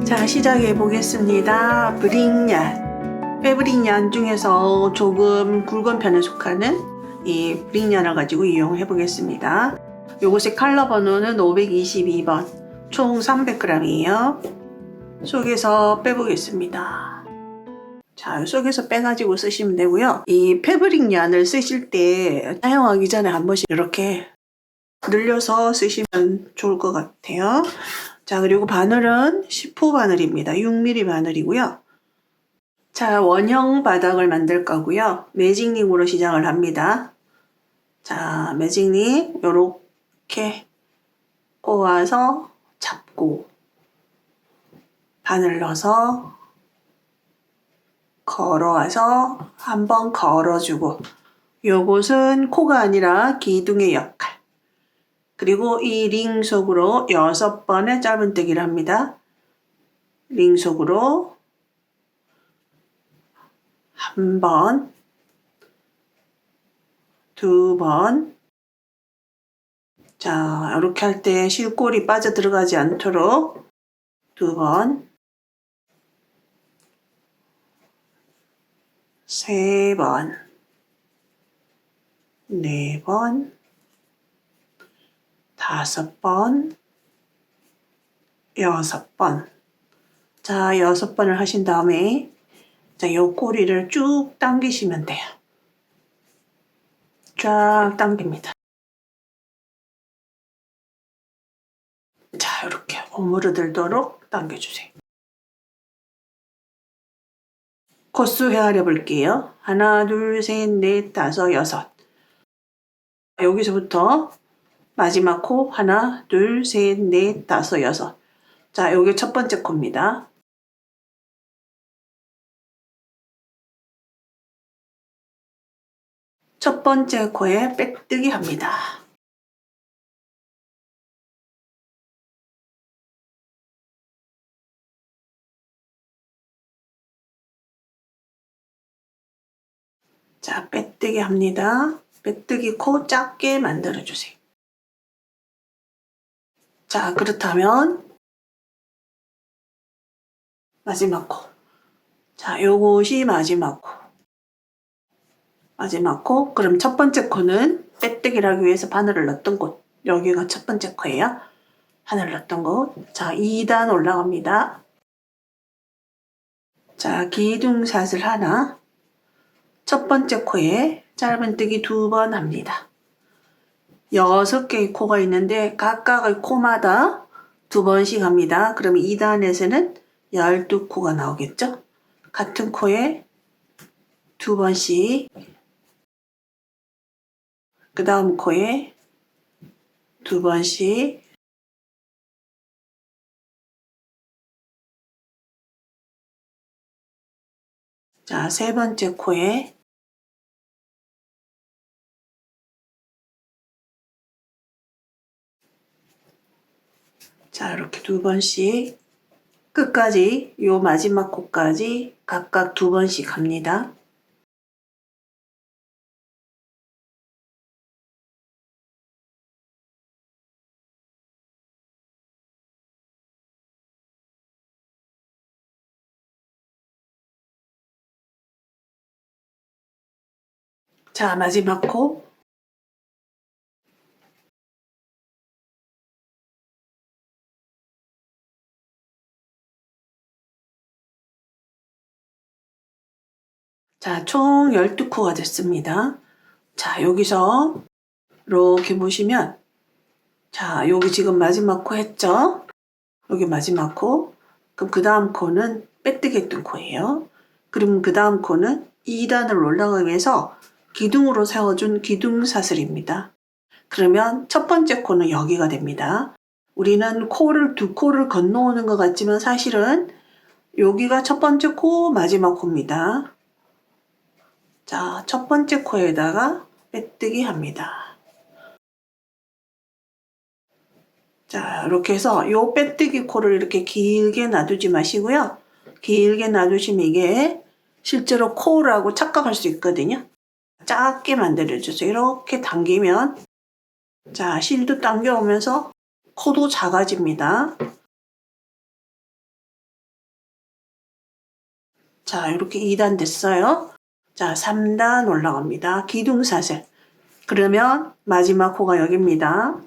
자, 시작해 보겠습니다. 브릭년. 패브릭년 중에서 조금 굵은 편에 속하는 이 브릭년을 가지고 이용해 보겠습니다. 요것의 컬러 번호는 522번. 총 300g이에요. 속에서 빼보겠습니다. 자, 속에서 빼가지고 쓰시면 되고요. 이 패브릭년을 쓰실 때 사용하기 전에 한 번씩 이렇게 늘려서 쓰시면 좋을 것 같아요. 자, 그리고 바늘은 10호 바늘입니다. 6mm 바늘이고요. 자, 원형 바닥을 만들 거고요. 매직링으로 시작을 합니다. 자, 매직링 요렇게 꼬아서 잡고 바늘 넣어서 걸어와서 한번 걸어주고, 요것은 코가 아니라 기둥의 역할. 그리고 이 링 속으로 6번의 짧은뜨기를 합니다. 링 속으로 한 번, 두 번. 자, 이렇게 할 때 실골이 빠져 들어가지 않도록 두 번, 세 번, 네 번, 다섯 번, 여섯 번. 자, 6번을 하신 다음에 자, 요 꼬리를 쭉 당기시면 돼요. 쫙 당깁니다. 자, 이렇게 오므러들도록 당겨주세요. 코수 헤아려 볼게요. 하나, 둘, 셋, 넷, 다섯, 여섯. 여기서부터 마지막 코 하나, 둘, 셋, 넷, 다섯, 여섯. 자, 요게 첫 번째 코입니다. 첫 번째 코에 빼뜨기 합니다. 자, 빼뜨기 합니다. 빼뜨기 코 작게 만들어주세요. 자, 그렇다면 마지막 코. 자, 요것이 마지막 코. 마지막 코. 그럼 첫 번째 코는 빼뜨기를 하기 위해서 바늘을 넣었던 곳. 여기가 첫 번째 코예요. 바늘 넣었던 곳. 자, 2단 올라갑니다. 자, 기둥샷을 하나. 첫 번째 코에 짧은뜨기 2번 합니다. 6개의 코가 있는데 각각의 코마다 2번씩 합니다. 그러면 2단에서는 12코가 나오겠죠? 같은 코에 2번씩, 그 다음 코에 2번씩, 자, 세 번째 코에 자, 이렇게 2번씩 끝까지 요 마지막 코까지 각각 2번씩 합니다. 자, 마지막 코. 자, 총 12코가 됐습니다. 자, 여기서 이렇게 보시면, 자, 여기 지금 마지막 코 했죠? 여기 마지막 코. 그럼 그 다음 코는 빼뜨기 했던 코예요. 그럼 그 다음 코는 2단을 올라가기 위해서 기둥으로 세워준 기둥사슬입니다. 그러면 첫 번째 코는 여기가 됩니다. 우리는 코를 2코를 건너오는 것 같지만 사실은 여기가 첫 번째 코, 마지막 코입니다. 자, 첫 번째 코에다가 빼뜨기 합니다. 자, 이렇게 해서 요 빼뜨기 코를 이렇게 길게 놔두지 마시고요. 길게 놔두시면 이게 실제로 코라고 착각할 수 있거든요. 작게 만들어주세요. 이렇게 당기면, 자, 실도 당겨오면서 코도 작아집니다. 자, 이렇게 2단 됐어요. 자, 3단 올라갑니다. 기둥사슬. 그러면 마지막 코가 여기입니다.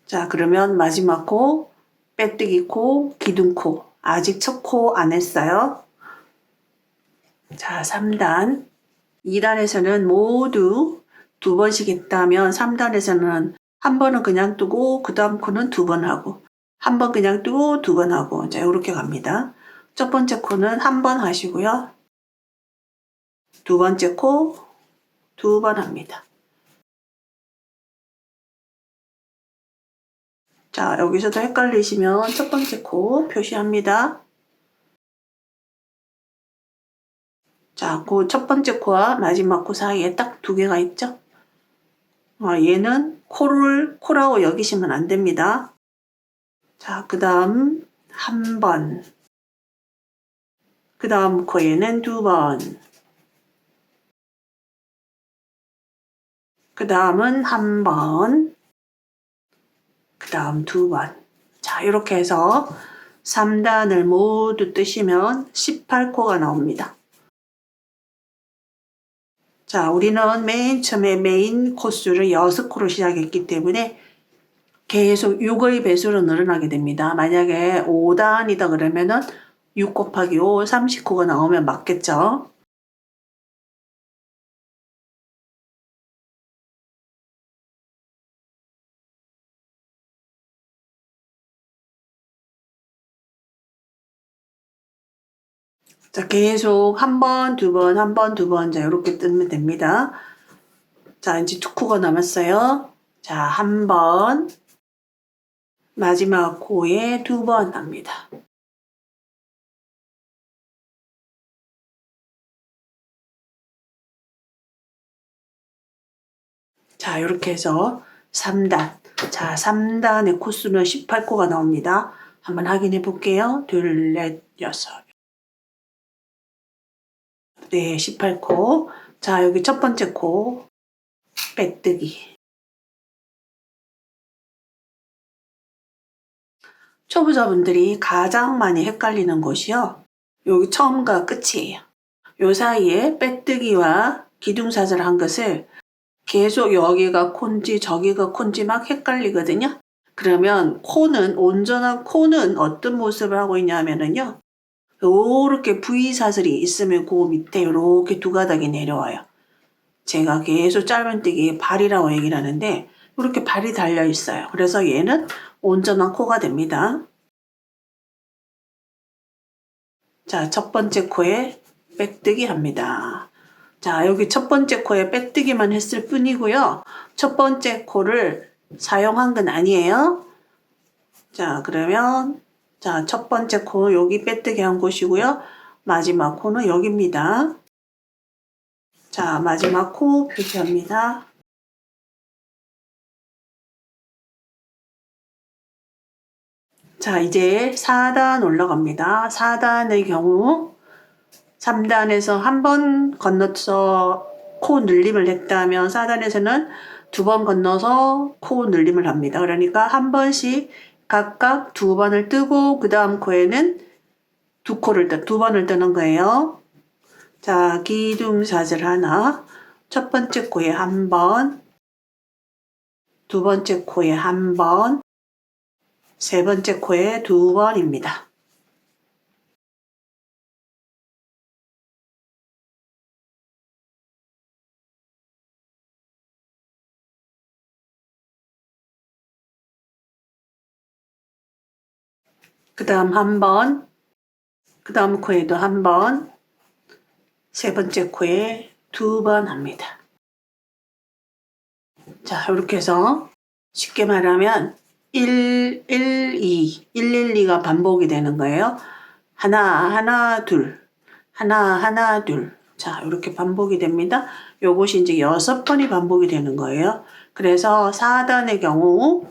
자, 그러면 마지막 코, 빼뜨기 코, 기둥 코. 아직 첫 코 안 했어요. 자, 3단. 2단에서는 모두 2번씩 했다면 3단에서는 한 번은 그냥 뜨고 그 다음 코는 2번 하고 한 번 그냥 뜨고 2번 하고 자, 이렇게 갑니다. 첫 번째 코는 한 번 하시고요. 두 번째 코 2번 합니다. 자, 여기서도 헷갈리시면 첫 번째 코 표시합니다. 자, 그 첫 번째 코와 마지막 코 사이에 딱 2개가 있죠? 얘는 코라고 여기시면 안 됩니다. 자, 그 다음 한 번. 그 다음 코에는 2번. 그 다음은 한 번. 그 다음 2번. 자, 이렇게 해서 3단을 모두 뜨시면 18코가 나옵니다. 자, 우리는 맨 처음에 메인 코수를 6코로 시작했기 때문에 계속 6의 배수로 늘어나게 됩니다. 만약에 5단이다 그러면은 6 곱하기 5, 30코가 나오면 맞겠죠? 자, 계속 한 번, 2번, 한 번, 2번, 자, 이렇게 뜨면 됩니다. 자, 이제 2코가 남았어요. 자, 한 번, 마지막 코에 2번 합니다. 자, 이렇게 해서 3단. 자, 3단의 코수는 18코가 나옵니다. 한번 확인해 볼게요. 둘, 넷, 여섯. 네, 18코. 자, 여기 첫 번째 코, 빼뜨기. 초보자분들이 가장 많이 헷갈리는 곳이요. 여기 처음과 끝이에요. 요 사이에 빼뜨기와 기둥사슬 한 것을 계속 여기가 콘지 저기가 콘지 막 헷갈리거든요. 그러면 온전한 코는 어떤 모습을 하고 있냐면요. 요렇게 V사슬이 있으면 그 밑에 이렇게 2가닥이 내려와요. 제가 계속 짧은뜨기 발이라고 얘기를 하는데 이렇게 발이 달려 있어요. 그래서 얘는 온전한 코가 됩니다. 자, 첫 번째 코에 빼뜨기 합니다. 자, 여기 첫 번째 코에 빼뜨기만 했을 뿐이고요. 첫 번째 코를 사용한 건 아니에요. 자, 그러면 자, 첫 번째 코 여기 빼뜨기 한 곳이고요. 마지막 코는 여기입니다. 자, 마지막 코 표시합니다. 자, 이제 4단 올라갑니다. 4단의 경우 3단에서 한 번 건너서 코 늘림을 했다면 4단에서는 2번 건너서 코 늘림을 합니다. 그러니까 한 번씩 각각 2번을 뜨고 그 다음 코에는 2번을 뜨는 거예요. 자, 기둥사슬 하나. 첫 번째 코에 한 번, 두 번째 코에 한 번, 세 번째 코에 2번입니다. 그 다음 한 번, 그 다음 코에도 한 번, 세 번째 코에 2번 합니다. 자, 이렇게 해서 쉽게 말하면 1, 1, 2, 1, 1, 2가 반복이 되는 거예요. 하나, 하나, 둘, 하나, 하나, 둘. 자, 이렇게 반복이 됩니다. 요것이 이제 6번이 반복이 되는 거예요. 그래서 4단의 경우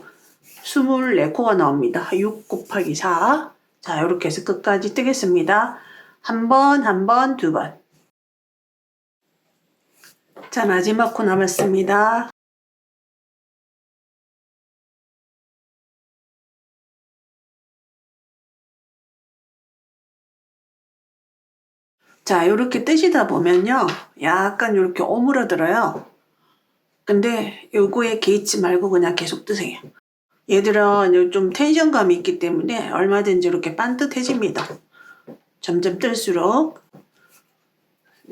24코가 나옵니다. 6 곱하기 4. 자, 이렇게 해서 끝까지 뜨겠습니다. 한 번, 한 번, 2번. 자, 마지막 코 남았습니다. 자, 이렇게 뜨시다 보면요. 약간 이렇게 오므러들어요. 근데 요거에 개의치 말고 그냥 계속 뜨세요. 얘들은 좀 텐션감이 있기 때문에 얼마든지 이렇게 반듯해집니다. 점점 뜰수록.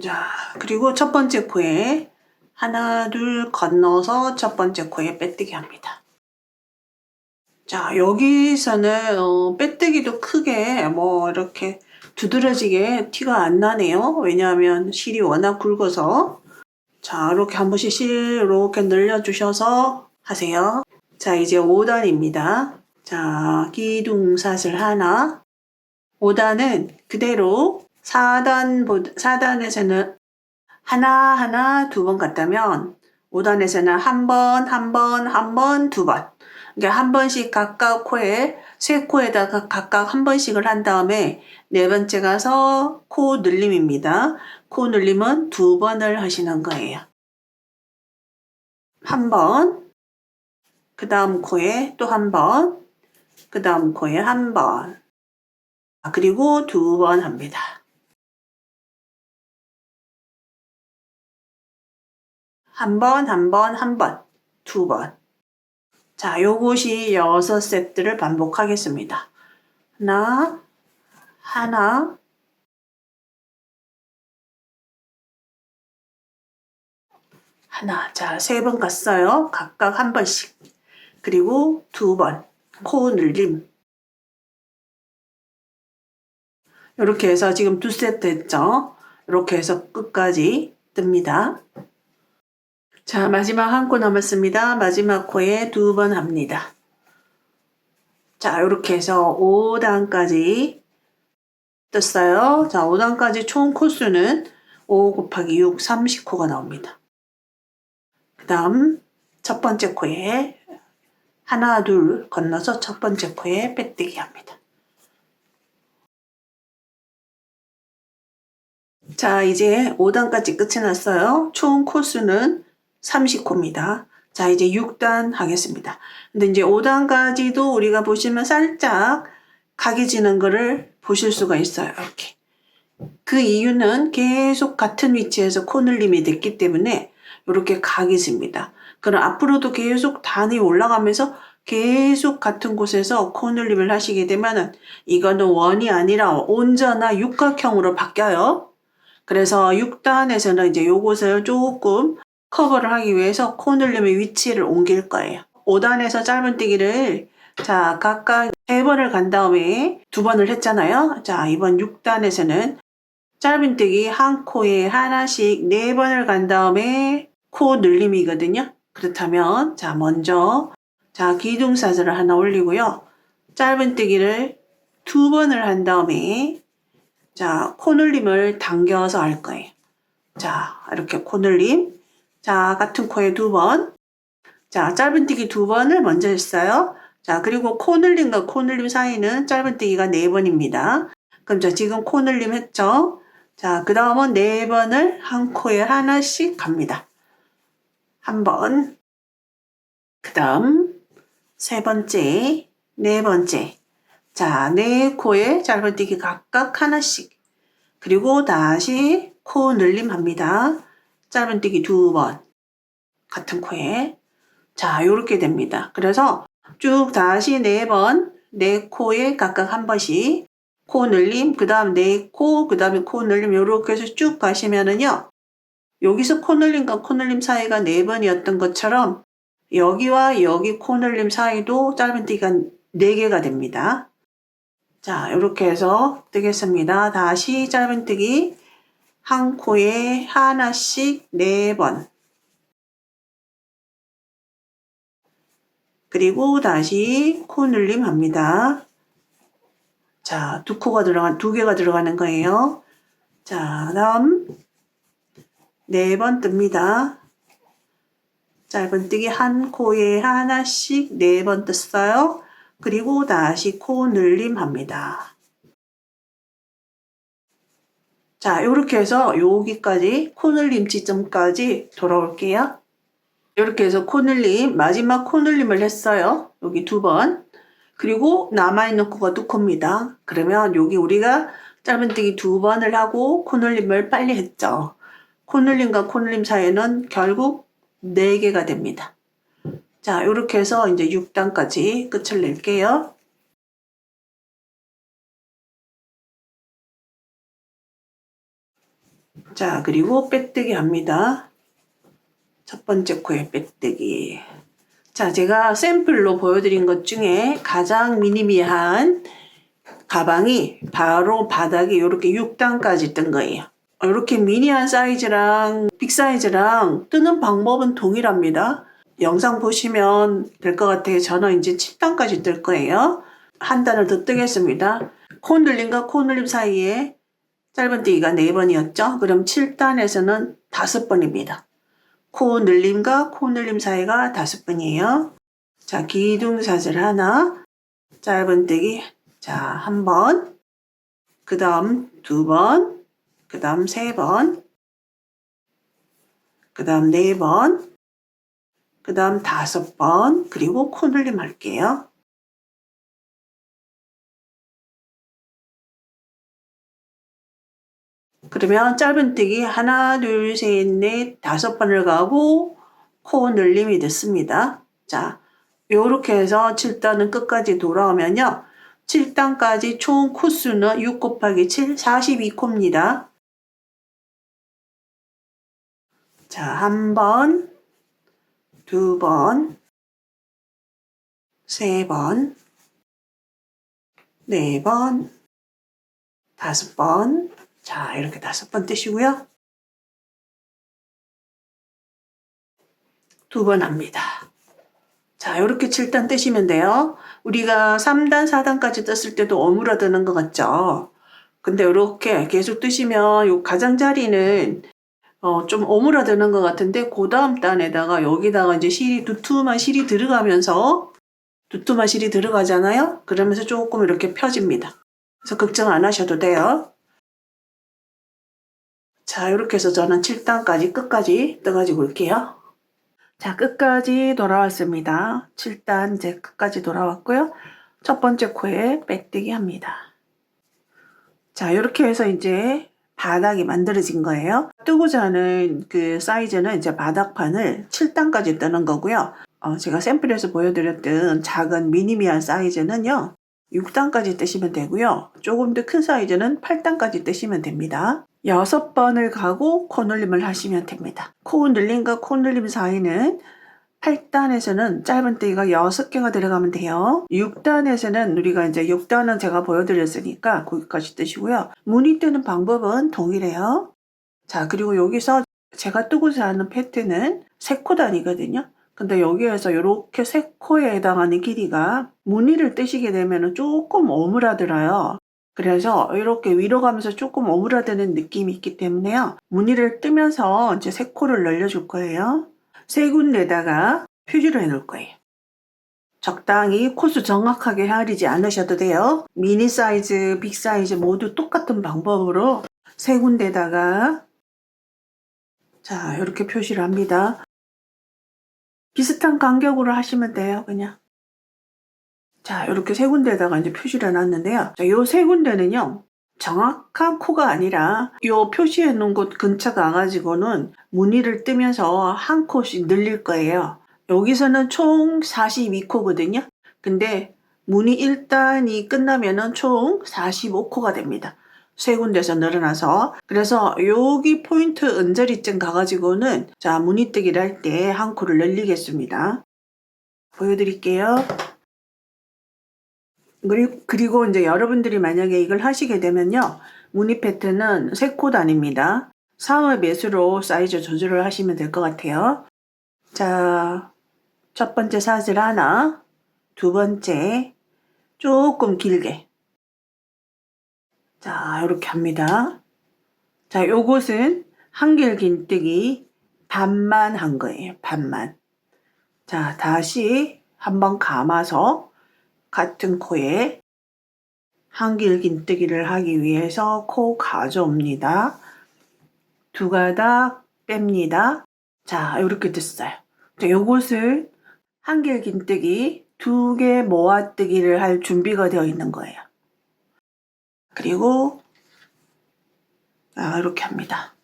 자, 그리고 첫 번째 코에 하나, 둘 건너서 첫 번째 코에 빼뜨기 합니다. 자, 여기서는 빼뜨기도 크게 뭐 이렇게 두드러지게 티가 안 나네요. 왜냐하면 실이 워낙 굵어서. 자, 이렇게 한 번씩 실 이렇게 늘려주셔서 하세요. 자, 이제 5단입니다. 자, 기둥사슬 하나. 5단은 그대로 4단에서는 하나, 두 번 갔다면 5단에서는 한 번, 한 번, 한 번, 두 번. 그러니까 한 번씩 각각 코에, 세 코에다가 각각 한 번씩을 한 다음에 네 번째 가서 코 늘림입니다. 코 늘림은 두 번을 하시는 거예요. 한 번, 그 다음 코에 또 한 번, 그 다음 코에 한 번, 그리고 두 번 합니다. 한 번, 한 번, 한 번, 두 번. 자, 요것이 6세트를 반복하겠습니다. 하나, 하나, 하나. 자, 3번 갔어요. 각각 한 번씩. 그리고 두 번. 코 늘림. 이렇게 해서 지금 2세트 했죠? 이렇게 해서 끝까지 뜹니다. 자, 마지막 한 코 남았습니다. 마지막 코에 두 번 합니다. 자, 이렇게 해서 5단까지 떴어요. 자, 5단까지 총 코수는 5 곱하기 6, 30코가 나옵니다. 그 다음 첫 번째 코에 하나, 둘 건너서 첫 번째 코에 빼뜨기 합니다. 자, 이제 5단까지 끝이 났어요. 총 코수는 30코입니다. 자, 이제 6단 하겠습니다. 근데 이제 5단까지도 우리가 보시면 살짝 각이 지는 거를 보실 수가 있어요. 이렇게. 그 이유는 계속 같은 위치에서 코 늘림이 됐기 때문에 이렇게 각이 집니다. 그럼 앞으로도 계속 단이 올라가면서 계속 같은 곳에서 코 늘림을 하시게 되면은 이거는 원이 아니라 온전한 육각형으로 바뀌어요. 그래서 6단에서는 이제 요것을 조금 커버를 하기 위해서 코 늘림의 위치를 옮길 거예요. 5단에서 짧은뜨기를 자 각각 3번을 간 다음에 2번을 했잖아요. 자 이번 6단에서는 짧은뜨기 한 코에 하나씩 4번을 간 다음에 코 늘림이거든요. 그렇다면 자 먼저 자 기둥사슬을 하나 올리고요. 짧은뜨기를 2번을 한 다음에 자 코늘림을 당겨서 할 거예요. 자 이렇게 코늘림 자 같은 코에 2번 자 짧은뜨기 2번을 먼저 했어요. 자 그리고 코늘림과 코늘림 사이는 짧은뜨기가 4번입니다. 그럼 자 지금 코늘림 했죠. 자 그 다음은 4번을 한 코에 하나씩 갑니다. 한 번, 그 다음 세 번째, 네 번째. 자, 네 코에 짧은뜨기 각각 하나씩. 그리고 다시 코 늘림합니다. 짧은뜨기 2번. 같은 코에. 자, 요렇게 됩니다. 그래서 쭉 다시 4번, 네 코에 각각 한 번씩. 코 늘림, 그 다음 네 코, 그 다음에 코 늘림, 요렇게 해서 쭉 가시면은요. 여기서 코 늘림과 코 늘림 사이가 4번이었던 것처럼 여기와 여기 코 늘림 사이도 짧은뜨기가 4개가 됩니다. 자, 이렇게 해서 뜨겠습니다. 다시 짧은뜨기 한 코에 하나씩 4번. 그리고 다시 코 늘림 합니다. 자, 2개가 들어가는 거예요. 자, 다음 4번 뜹니다. 짧은뜨기 한 코에 하나씩 4번 떴어요. 그리고 다시 코 늘림 합니다. 자, 이렇게 해서 여기까지 코 늘림 지점까지 돌아올게요. 이렇게 해서 코 늘림, 마지막 코 늘림을 했어요. 여기 2번. 그리고 남아있는 코가 2코입니다. 그러면 여기 우리가 짧은뜨기 2번을 하고 코늘림을 빨리 했죠. 코늘림과 코늘림 사이에는 결국 4개가 됩니다. 자, 이렇게 해서 이제 6단까지 끝을 낼게요. 자, 그리고 빼뜨기 합니다. 첫 번째 코에 빼뜨기. 자, 제가 샘플로 보여드린 것 중에 가장 미니미한 가방이 바로 바닥에 이렇게 6단까지 뜬 거예요. 이렇게 미니한 사이즈랑 빅 사이즈랑 뜨는 방법은 동일합니다. 영상 보시면 될 것 같아요. 저는 이제 7단까지 뜰 거예요. 한 단을 더 뜨겠습니다. 코늘림과 코늘림 사이에 짧은뜨기가 4번이었죠. 그럼 7단에서는 5번입니다. 코늘림과 코늘림 사이가 5번이에요. 자, 기둥사슬 하나, 짧은뜨기, 자, 1번, 그 다음 2번, 그 다음 3번, 그 다음 4번, 그 다음 5번, 그리고 코늘림 할게요. 그러면 짧은뜨기 하나, 둘, 셋, 넷, 5번을 가고 코늘림이 됐습니다. 자, 요렇게 해서 7단은 끝까지 돌아오면요. 7단까지 총 코수는 6 곱하기 7, 42코입니다. 자, 1번, 2번, 3번, 4번, 5번. 자, 이렇게 5번 뜨시고요. 2번 합니다. 자, 이렇게 7단 뜨시면 돼요. 우리가 3단, 4단까지 떴을 때도 오므라드는 것 같죠? 근데 이렇게 계속 뜨시면 요 가장자리는 좀 오므라드는 것 같은데 그 다음 단에다가 여기다가 이제 두툼한 실이 들어가면서 두툼한 실이 들어가잖아요. 그러면서 조금 이렇게 펴집니다. 그래서 걱정 안 하셔도 돼요. 자, 이렇게 해서 저는 7단까지 끝까지 떠가지고 올게요. 자, 끝까지 돌아왔습니다. 7단 이제 끝까지 돌아왔고요. 첫 번째 코에 빼뜨기 합니다. 자, 이렇게 해서 이제 바닥이 만들어진 거예요. 뜨고자 하는 그 사이즈는 이제 바닥판을 7단까지 뜨는 거고요. 제가 샘플에서 보여드렸던 작은 미니미한 사이즈는요. 6단까지 뜨시면 되고요. 조금 더 큰 사이즈는 8단까지 뜨시면 됩니다. 6번을 가고 코늘림을 하시면 됩니다. 코늘림과 코늘림 사이는 8단에서는 짧은뜨기가 6개가 들어가면 돼요. 6단에서는 우리가 이제 6단은 제가 보여드렸으니까 거기까지 뜨시고요. 무늬 뜨는 방법은 동일해요. 자, 그리고 여기서 제가 뜨고자 하는 패턴은 3코단이거든요. 근데 여기에서 이렇게 3코에 해당하는 길이가 무늬를 뜨시게 되면 조금 오므라들어요. 그래서 이렇게 위로 가면서 조금 오므라드는 느낌이 있기 때문에요. 무늬를 뜨면서 이제 3코를 늘려줄 거예요. 3군데다가 표시를 해 놓을 거예요. 적당히 코수 정확하게 헤아리지 않으셔도 돼요. 미니 사이즈, 빅 사이즈 모두 똑같은 방법으로 3군데다가 자, 이렇게 표시를 합니다. 비슷한 간격으로 하시면 돼요, 그냥. 자, 이렇게 3군데다가 이제 표시를 해놨는데요. 자, 요 3군데는요, 정확한 코가 아니라 요 표시해 놓은 곳 근처 가가지고는 무늬를 뜨면서 한 코씩 늘릴 거예요. 여기서는 총 42코거든요. 근데 무늬 1단이 끝나면은 총 45코가 됩니다. 3군데서 늘어나서. 그래서 여기 포인트 언저리쯤 가가지고는 자, 무늬 뜨기를 할 때 한 코를 늘리겠습니다. 보여드릴게요. 그리고 이제 여러분들이 만약에 이걸 하시게 되면요. 무늬 패턴은 3코단입니다. 상의 매수로 사이즈 조절을 하시면 될 것 같아요. 자, 첫 번째 사슬 하나, 두 번째 조금 길게. 자, 이렇게 합니다. 자, 요것은 한길 긴뜨기 반만 한 거예요. 반만. 자, 다시 한번 감아서 같은 코에 한길 긴뜨기를 하기 위해서 코 가져옵니다. 2가닥 뺍니다. 자, 이렇게 됐어요. 자, 요것을 한길 긴뜨기 2개 모아뜨기를 할 준비가 되어 있는 거예요. 그리고 이렇게 합니다.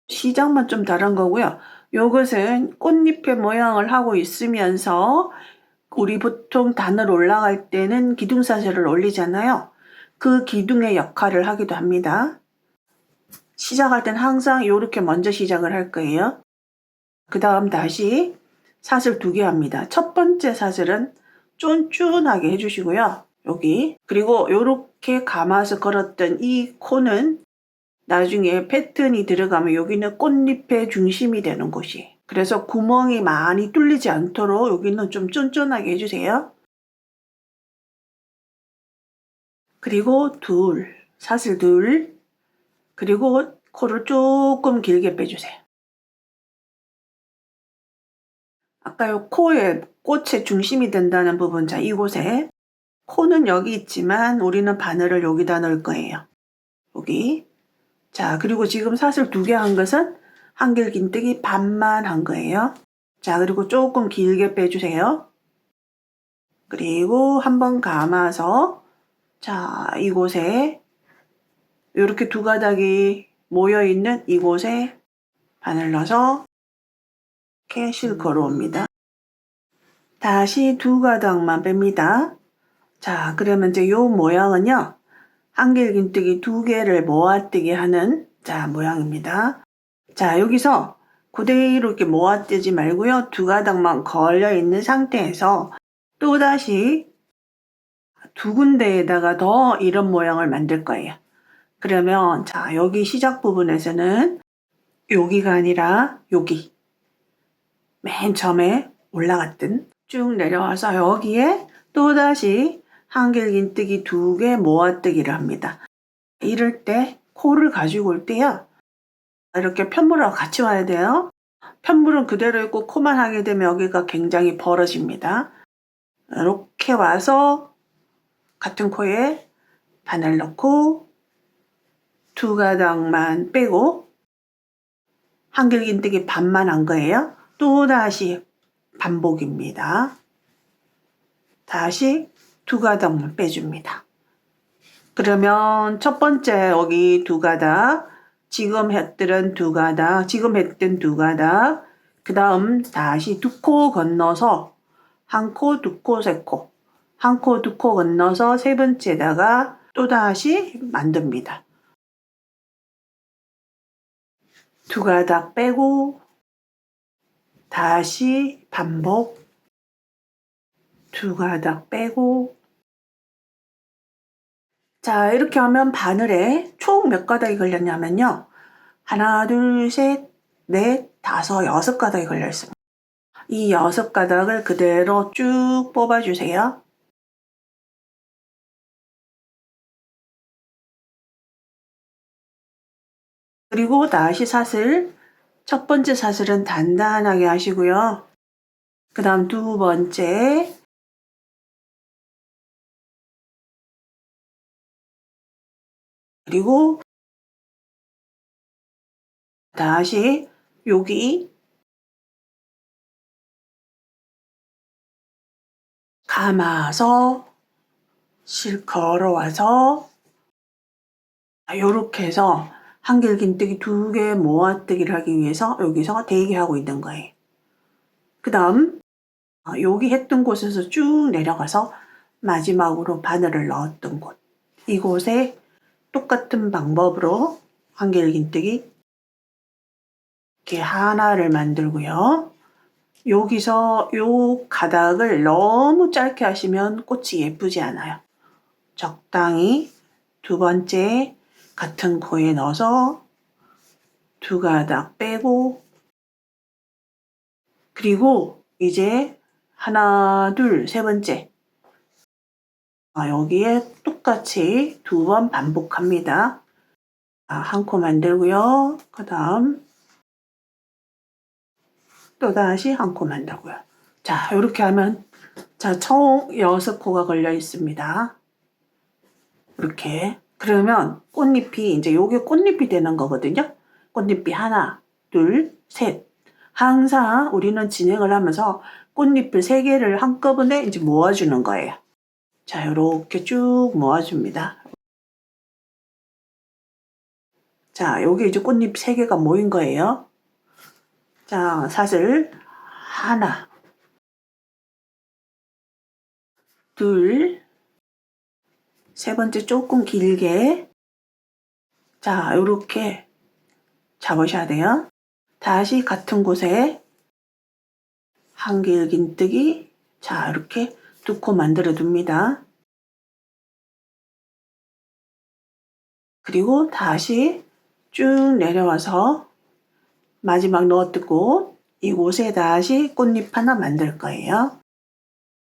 시작만 좀 다른 거고요. 요것은 꽃잎의 모양을 하고 있으면서 우리 보통 단을 올라갈 때는 기둥사슬을 올리잖아요. 그 기둥의 역할을 하기도 합니다. 시작할 땐 항상 이렇게 먼저 시작을 할 거예요. 그 다음 다시 사슬 2개 합니다. 첫 번째 사슬은 쫀쫀하게 해주시고요. 여기 그리고 이렇게 감아서 걸었던 이 코는 나중에 패턴이 들어가면 여기는 꽃잎의 중심이 되는 곳이. 그래서 구멍이 많이 뚫리지 않도록 여기는 좀 쫀쫀하게 해주세요. 그리고 사슬 2, 그리고 코를 조금 길게 빼주세요. 아까 요 코에 꽃의 중심이 된다는 부분, 자 이곳에 코는 여기 있지만 우리는 바늘을 여기다 넣을 거예요. 여기. 자 그리고 지금 사슬 2개 한 것은 한길긴뜨기 반만 한 거예요. 자 그리고 조금 길게 빼주세요. 그리고 한번 감아서 자 이곳에 이렇게 2가닥이 모여있는 이곳에 바늘 넣어서 이렇게 실 걸어옵니다. 다시 2가닥만 뺍니다. 자 그러면 이제 요 모양은요, 한길긴뜨기 2개를 모아뜨기 하는 자 모양입니다. 자 여기서 그대로 이렇게 모아뜨지 말고요, 2가닥만 걸려있는 상태에서 또다시 2군데에다가 더 이런 모양을 만들 거예요. 그러면 자 여기 시작 부분에서는 여기가 아니라 여기 맨 처음에 올라갔던 쭉 내려와서 여기에 또다시 한길긴뜨기 2개 모아뜨기를 합니다. 이럴 때 코를 가지고 올 때요, 이렇게 편물하고 같이 와야 돼요. 편물은 그대로 있고 코만 하게 되면 여기가 굉장히 벌어집니다. 이렇게 와서 같은 코에 바늘 넣고 2가닥만 빼고 한길긴뜨기 반만 한 거예요. 또다시 반복입니다. 다시 2가닥만 빼줍니다. 그러면 첫 번째 여기 2가닥, 지금 했던 2가닥, 그 다음 다시 2코 건너서 1코, 2코, 3코, 1코, 2코 건너서 세 번째다가 또다시 만듭니다. 2가닥 빼고 다시 반복, 2가닥 빼고. 자 이렇게 하면 바늘에 총 몇 가닥이 걸렸냐면요, 하나, 둘, 셋, 넷, 다섯, 6가닥이 걸려 있습니다. 이 6가닥을 그대로 쭉 뽑아주세요. 그리고 다시 사슬, 첫 번째 사슬은 단단하게 하시고요. 그 다음 2번째, 그리고 다시 여기 감아서 실 걸어와서 이렇게 해서 한길긴뜨기 2개 모아뜨기를 하기 위해서 여기서 대기하고 있는 거예요. 그 다음 여기 했던 곳에서 쭉 내려가서 마지막으로 바늘을 넣었던 곳, 이곳에 똑같은 방법으로 한길긴뜨기 이렇게 하나를 만들고요. 여기서 요 가닥을 너무 짧게 하시면 꽃이 예쁘지 않아요. 적당히 2번째 같은 코에 넣어서 2가닥 빼고, 그리고 이제 하나, 둘, 세 번째 여기에 똑같이 2번 반복합니다. 한 코 만들고요. 그 다음 또다시 한 코 만들고요. 자 이렇게 하면 자 총 6코가 걸려 있습니다. 이렇게. 그러면 꽃잎이 이제 요게 꽃잎이 되는 거거든요. 꽃잎이 하나, 둘, 셋. 항상 우리는 진행을 하면서 꽃잎을 3개를 한꺼번에 이제 모아주는 거예요. 자, 이렇게 쭉 모아줍니다. 자, 여기 이제 꽃잎 3개가 모인 거예요. 자, 사슬 하나, 둘, 세 번째 조금 길게. 자, 요렇게 잡으셔야 돼요. 다시 같은 곳에 한길긴뜨기. 자, 이렇게 2코 만들어 둡니다. 그리고 다시 쭉 내려와서 마지막 넣어뜨고 이곳에 다시 꽃잎 하나 만들 거예요.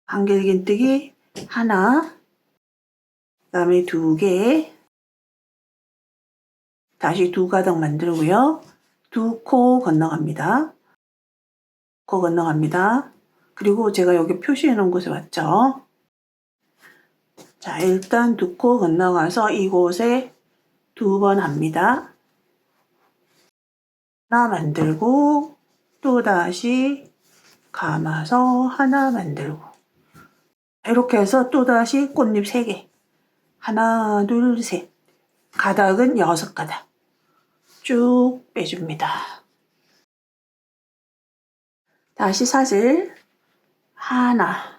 한길긴뜨기 하나, 그 다음에 2개, 다시 2가닥 만들고요. 2코 건너갑니다. 코 건너갑니다. 그리고 제가 여기 표시해 놓은 곳에 왔죠. 자, 일단 2코 건너가서 이곳에 2번 합니다. 하나 만들고 또 다시 감아서 하나 만들고 이렇게 해서 또 다시 꽃잎 3개. 하나, 둘, 셋. 가닥은 6가닥. 쭉 빼줍니다. 다시 사슬 하나,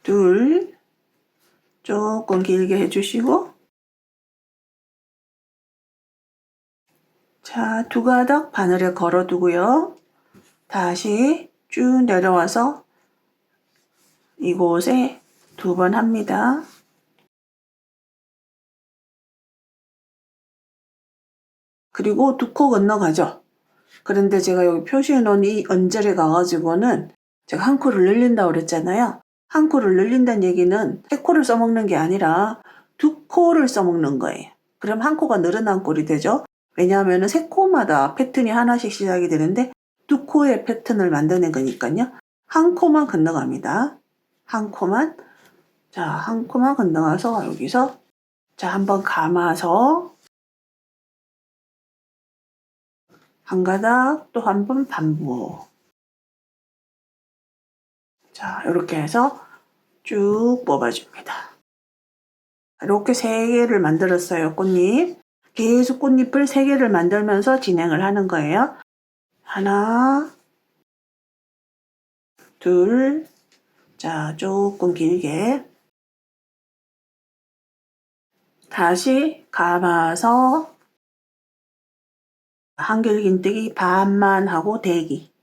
둘, 조금 길게 해주시고 자, 2가닥 바늘에 걸어두고요. 다시 쭉 내려와서 이곳에 2번 합니다. 그리고 2코 건너가죠. 그런데 제가 여기 표시해 놓은 이 언저리에 가가지고는 제가 한 코를 늘린다고 그랬잖아요. 한 코를 늘린다는 얘기는 3코를 써먹는 게 아니라 2코를 써먹는 거예요. 그럼 한 코가 늘어난 꼴이 되죠. 왜냐하면 3코마다 패턴이 하나씩 시작이 되는데 2코의 패턴을 만드는 거니까요. 한 코만 건너갑니다. 한 코만. 자, 한 코만 건너가서 여기서 자, 한번 감아서 한 가닥 또 한 번 반복. 자, 이렇게 해서 쭉 뽑아줍니다. 이렇게 3개를 만들었어요, 꽃잎. 계속 꽃잎을 3개를 만들면서 진행을 하는 거예요. 하나, 둘, 자, 조금 길게. 다시 감아서 한길긴뜨기 반만 하고 대기.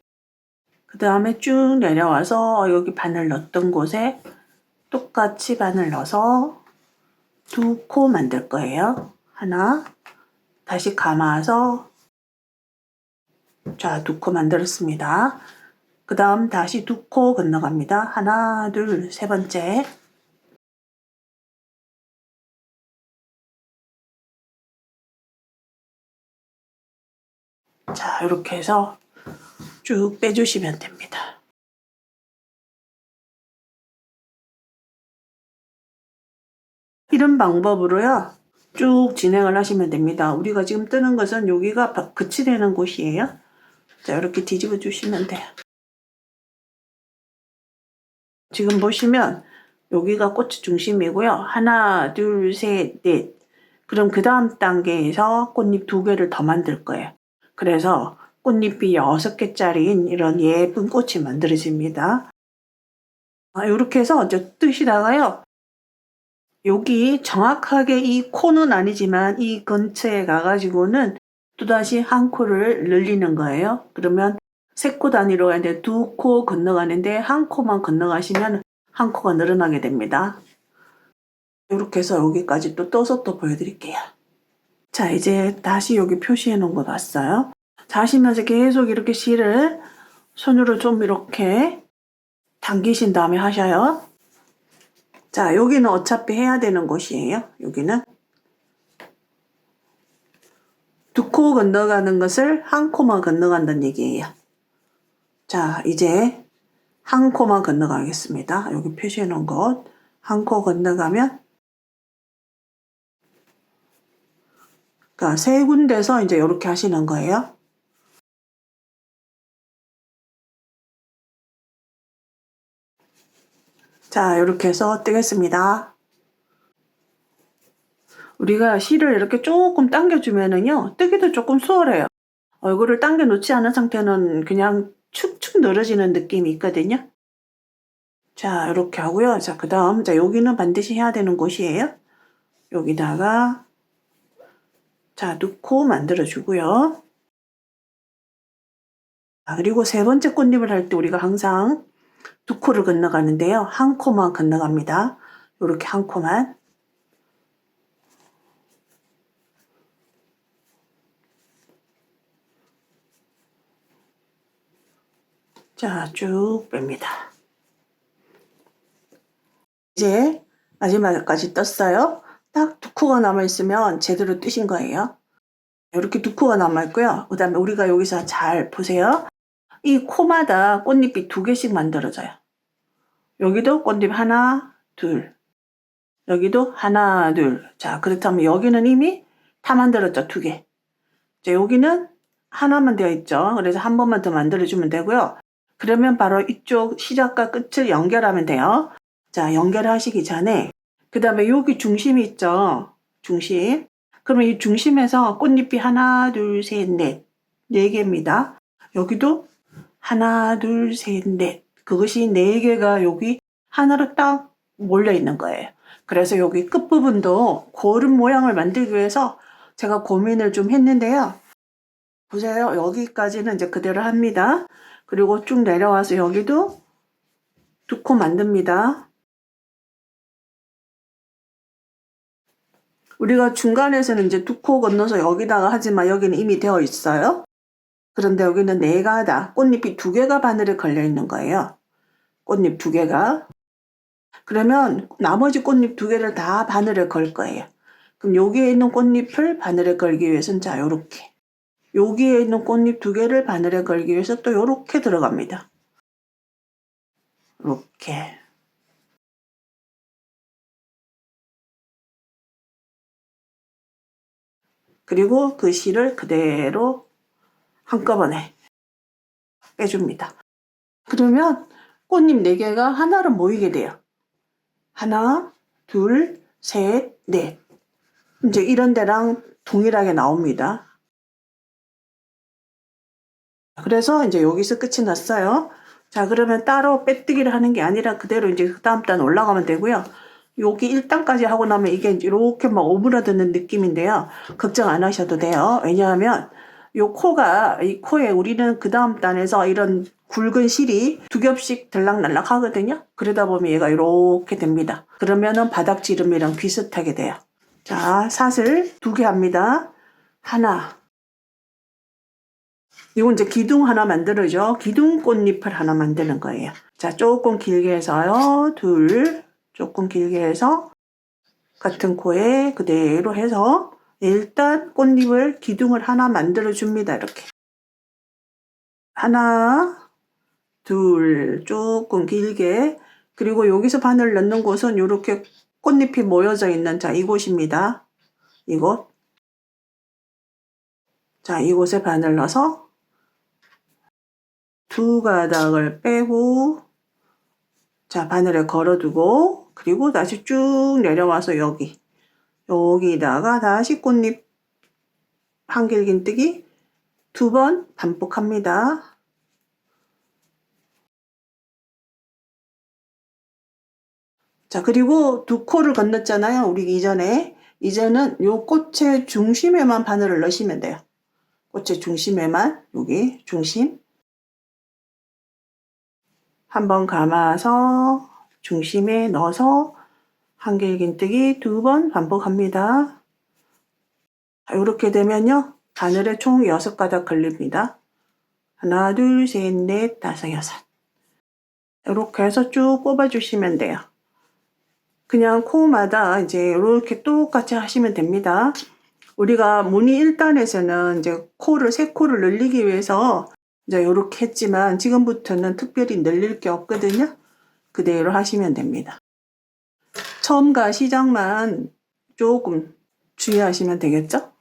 그 다음에 쭉 내려와서 여기 바늘 넣었던 곳에 똑같이 바늘 넣어서 2코 만들 거예요. 하나, 다시 감아서 자, 2코 만들었습니다. 그 다음 다시 2코 건너갑니다. 하나, 둘, 세 번째. 자, 이렇게 해서 쭉 빼주시면 됩니다. 이런 방법으로요. 쭉 진행을 하시면 됩니다. 우리가 지금 뜨는 것은 여기가 끝이 되는 곳이에요. 자, 이렇게 뒤집어 주시면 돼요. 지금 보시면 여기가 꽃의 중심이고요. 하나, 둘, 셋, 넷. 그럼 그 다음 단계에서 꽃잎 2개를 더 만들 거예요. 그래서 꽃잎이 6개짜리인 이런 예쁜 꽃이 만들어집니다. 이렇게 해서 이제 뜨시다가요. 여기 정확하게 이 코는 아니지만 이 근처에 가가지고는 또다시 한 코를 늘리는 거예요. 그러면 3코 단위로 하는데 2코 건너가는데 한 코만 건너가시면 한 코가 늘어나게 됩니다. 이렇게 해서 여기까지 또 떠서 또 보여드릴게요. 자, 이제 다시 여기 표시해 놓은 거 봤어요. 자, 하시면서 계속 이렇게 실을 손으로 좀 이렇게 당기신 다음에 하셔요. 자, 여기는 어차피 해야 되는 곳이에요. 여기는 2코 건너가는 것을 한 코만 건너간다는 얘기예요. 자, 이제 한 코만 건너가겠습니다. 여기 표시해 놓은 곳. 한 코 건너가면 그러니까 3군데서 이제 이렇게 하시는 거예요. 자, 이렇게 해서 뜨겠습니다. 우리가 실을 이렇게 조금 당겨주면은요, 뜨기도 조금 수월해요. 얼굴을 당겨 놓지 않은 상태는 그냥 축축 늘어지는 느낌이 있거든요. 자, 이렇게 하고요. 자, 그 다음, 자, 여기는 반드시 해야 되는 곳이에요. 여기다가, 자, 넣고 만들어주고요. 아, 그리고 세 번째 꽃잎을 할 때 우리가 항상 두 코를 건너가는데요. 한 코만 건너갑니다. 이렇게 한 코만. 자, 쭉 뺍니다. 이제 마지막까지 떴어요. 딱 두 코가 남아있으면 제대로 뜨신 거예요. 이렇게 두 코가 남아있고요. 그 다음에 우리가 여기서 잘 보세요. 이 코마다 꽃잎이 두 개씩 만들어져요. 여기도 꽃잎 하나, 둘. 여기도 하나, 둘. 자, 그렇다면 여기는 이미 다 만들었죠, 두 개. 자, 여기는 하나만 되어 있죠. 그래서 한 번만 더 만들어주면 되고요. 그러면 바로 이쪽 시작과 끝을 연결하면 돼요. 자, 연결하시기 전에 그 다음에 여기 중심이 있죠. 중심. 그러면 이 중심에서 꽃잎이 하나, 둘, 셋, 넷. 네 개입니다. 여기도 하나, 둘, 셋, 넷. 그것이 네 개가 여기 하나로 딱 몰려 있는 거예요. 그래서 여기 끝부분도 고른 모양을 만들기 위해서 제가 고민을 좀 했는데요. 보세요. 여기까지는 이제 그대로 합니다. 그리고 쭉 내려와서 여기도 두 코 만듭니다. 우리가 중간에서는 이제 두 코 건너서 여기다가 하지만 여기는 이미 되어 있어요. 그런데 여기는 네 가다 꽃잎이 두 개가 바늘에 걸려 있는 거예요. 꽃잎 두 개가. 그러면 나머지 꽃잎 두 개를 다 바늘에 걸 거예요. 그럼 여기에 있는 꽃잎을 바늘에 걸기 위해서는 자, 요렇게. 여기에 있는 꽃잎 두 개를 바늘에 걸기 위해서 또 요렇게 들어갑니다. 이렇게. 그리고 그 실을 그대로 한꺼번에 빼줍니다. 그러면 꽃잎 4개가 하나로 모이게 돼요. 하나, 둘, 셋, 넷. 이제 이런 데랑 동일하게 나옵니다. 그래서 이제 여기서 끝이 났어요. 자, 그러면 따로 빼뜨기를 하는 게 아니라 그대로 이제 그 다음 단 올라가면 되고요. 여기 1단까지 하고 나면 이게 이렇게 막 오므라드는 느낌인데요. 걱정 안 하셔도 돼요. 왜냐하면 요 코가, 이 코에 우리는 그 다음 단에서 이런 굵은 실이 두 겹씩 들락날락 하거든요. 그러다 보면 얘가 이렇게 됩니다. 그러면은 바닥지름이랑 비슷하게 돼요. 자, 사슬 2개 합니다. 하나. 이건 이제 기둥 하나 만들어줘. 기둥 꽃잎을 하나 만드는 거예요. 자, 조금 길게 해서요. 둘. 조금 길게 해서 같은 코에 그대로 해서 일단 꽃잎을 기둥을 하나 만들어 줍니다. 이렇게. 하나, 둘, 조금 길게. 그리고 여기서 바늘 넣는 곳은 이렇게 꽃잎이 모여져 있는 자, 이곳입니다. 이곳. 자, 이곳에 바늘 넣어서 두 가닥을 빼고 자, 바늘에 걸어두고 그리고 다시 쭉 내려와서 여기다가 다시 꽃잎 한길긴뜨기 2번 반복합니다. 자, 그리고 두 코를 건넜잖아요. 우리 이제는 요 꽃의 중심에만 바늘을 넣으시면 돼요. 꽃의 중심에만, 여기 중심. 한번 감아서 중심에 넣어서 한길긴뜨기 2번 반복합니다. 이렇게 되면요. 바늘에 총 6가닥 걸립니다. 하나, 둘, 셋, 넷, 다섯, 여섯. 이렇게 해서 쭉 뽑아주시면 돼요. 그냥 코마다 이제 이렇게 똑같이 하시면 됩니다. 우리가 무늬 1단에서는 이제 세 코를 늘리기 위해서 이제 이렇게 했지만 지금부터는 특별히 늘릴 게 없거든요. 그대로 하시면 됩니다. 처음과 시작만 조금 주의하시면 되겠죠?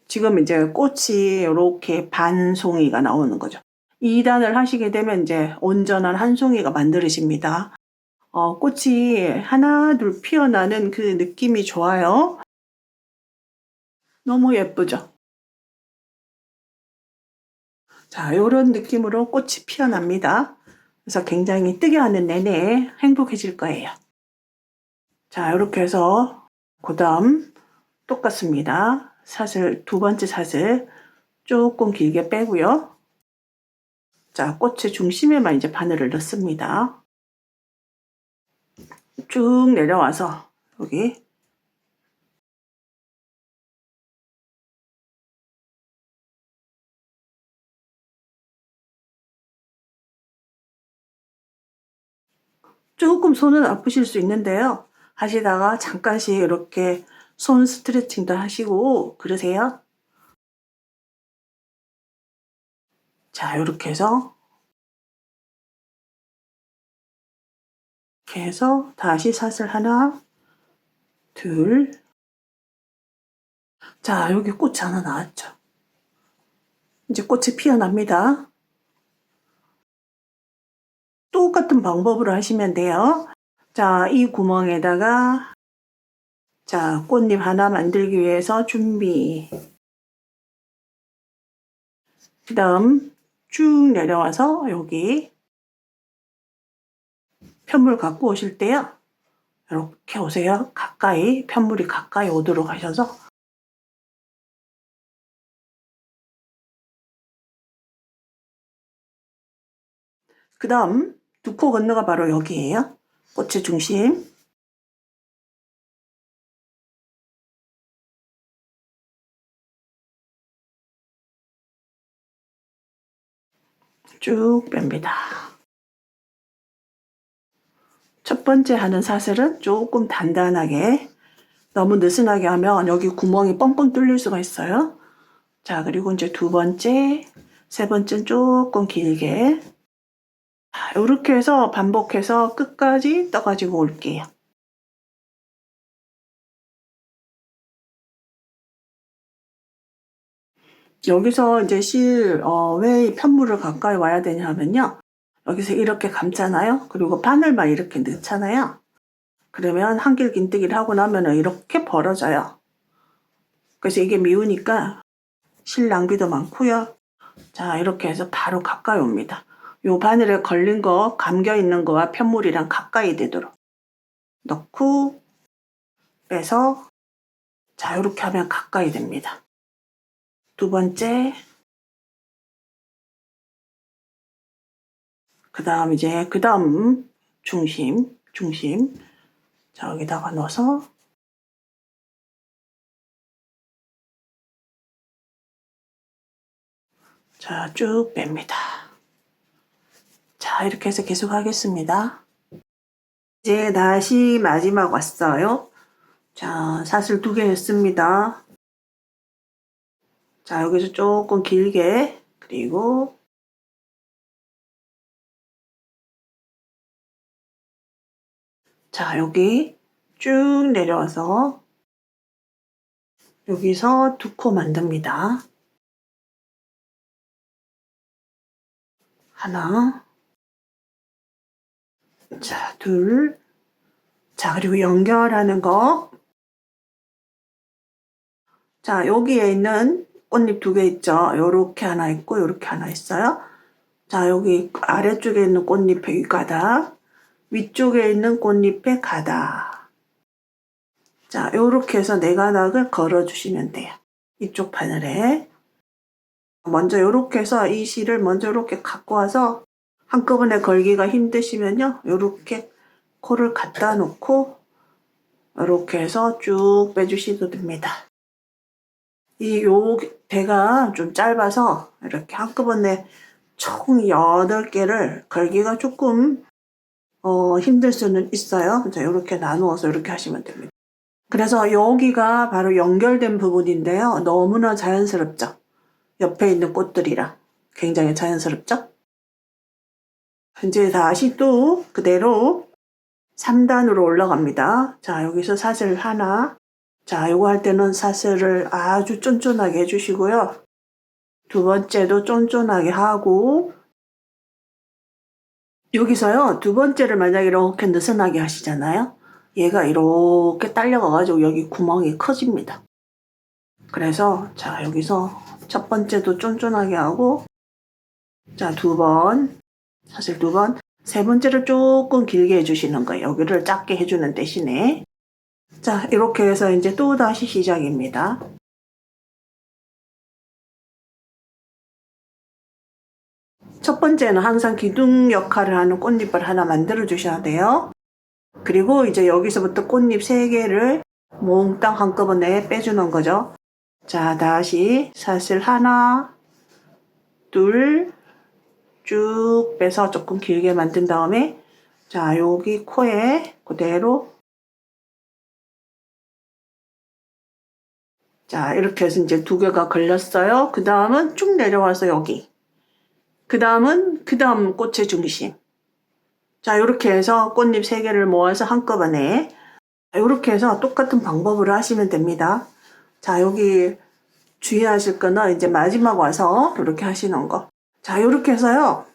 지금 이제 꽃이 이렇게 반 송이가 나오는 거죠. 2단을 하시게 되면 이제 온전한 한 송이가 만들어집니다. 꽃이 하나 둘 피어나는 그 느낌이 좋아요. 너무 예쁘죠? 자, 요런 느낌으로 꽃이 피어납니다. 그래서 굉장히 뜨게 하는 내내 행복해질 거예요. 자, 이렇게 해서 그 다음 똑같습니다. 사슬, 두 번째 사슬 조금 길게 빼고요. 자, 꽃의 중심에만 이제 바늘을 넣습니다. 쭉 내려와서 여기 조금 손은 아프실 수 있는데요. 하시다가 잠깐씩 이렇게 손 스트레칭도 하시고 그러세요. 자, 이렇게 해서 다시 사슬 하나, 둘. 자, 여기 꽃이 하나 나왔죠. 이제 꽃이 피어납니다. 똑같은 방법으로 하시면 돼요. 자, 이 구멍에다가 자, 꽃잎 하나 만들기 위해서 준비. 그 다음 쭉 내려와서 여기 편물 갖고 오실 때요. 이렇게 오세요. 가까이, 편물이 가까이 오도록 하셔서 그 다음 두 코 건너가 바로 여기에요. 꽃의 중심. 쭉 뺍니다. 첫 번째 하는 사슬은 조금 단단하게, 너무 느슨하게 하면 여기 구멍이 뻥뻥 뚫릴 수가 있어요. 자, 그리고 이제 두 번째, 세 번째는 조금 길게. 이렇게 해서 반복해서 끝까지 떠가지고 올게요. 여기서 이제 왜 편물을 가까이 와야 되냐면요. 여기서 이렇게 감잖아요. 그리고 바늘만 이렇게 넣잖아요. 그러면 한길 긴뜨기를 하고 나면 이렇게 벌어져요. 그래서 이게 미우니까 실 낭비도 많고요. 자, 이렇게 해서 바로 가까이 옵니다. 요 바늘에 걸린 거, 감겨 있는 거와 편물이랑 가까이 되도록 넣고 빼서 자, 이렇게 하면 가까이 됩니다. 두 번째, 그 다음 중심. 자, 여기다가 넣어서 자, 쭉 뺍니다. 자, 이렇게 해서 계속 하겠습니다. 이제 다시 마지막 왔어요. 자, 사슬 2개 했습니다. 자, 여기서 조금 길게, 그리고 자, 여기 쭉 내려와서 여기서 두 코 만듭니다. 하나, 자, 둘, 자, 그리고 연결하는 거. 자, 여기에 있는 꽃잎 2개 있죠? 요렇게 하나 있고, 요렇게 하나 있어요. 자, 여기 아래쪽에 있는 꽃잎의 가닥, 위쪽에 있는 꽃잎의 가닥. 자, 요렇게 해서 네 가닥을 걸어주시면 돼요. 이쪽 바늘에. 먼저 요렇게 해서 이 실을 먼저 이렇게 갖고 와서 한꺼번에 걸기가 힘드시면요. 요렇게 코를 갖다 놓고 이렇게 해서 쭉 빼주셔도 됩니다. 요 대가 좀 짧아서 이렇게 한꺼번에 총 8개를 걸기가 조금 힘들 수는 있어요. 그래서 이렇게 나누어서 이렇게 하시면 됩니다. 그래서 여기가 바로 연결된 부분인데요. 너무나 자연스럽죠? 옆에 있는 꽃들이랑 굉장히 자연스럽죠? 이제 다시 또 그대로 3단으로 올라갑니다. 자, 여기서 사슬 하나. 자, 요거 할 때는 사슬을 아주 쫀쫀하게 해주시고요. 두 번째도 쫀쫀하게 하고, 여기서요, 두 번째를 만약에 이렇게 느슨하게 하시잖아요. 얘가 이렇게 딸려가가지고 여기 구멍이 커집니다. 그래서 자, 여기서 첫 번째도 쫀쫀하게 하고, 자, 2번, 사실 2번, 세 번째를 조금 길게 해주시는 거예요. 여기를 작게 해주는 대신에. 자, 이렇게 해서 이제 또 다시 시작입니다. 첫 번째는 항상 기둥 역할을 하는 꽃잎을 하나 만들어 주셔야 돼요. 그리고 이제 여기서부터 꽃잎 3개를 몽땅 한꺼번에 빼주는 거죠. 자, 다시 사슬 하나, 둘, 쭉 빼서 조금 길게 만든 다음에, 자, 여기 코에 그대로, 자, 이렇게 해서 이제 2개가 걸렸어요. 그 다음은 쭉 내려와서 여기. 그 다음 꽃의 중심. 자, 이렇게 해서 꽃잎 3개를 모아서 한꺼번에, 이렇게 해서 똑같은 방법으로 하시면 됩니다. 자, 여기 주의하실 거는 이제 마지막 와서 이렇게 하시는 거. 자, 이렇게 해서요.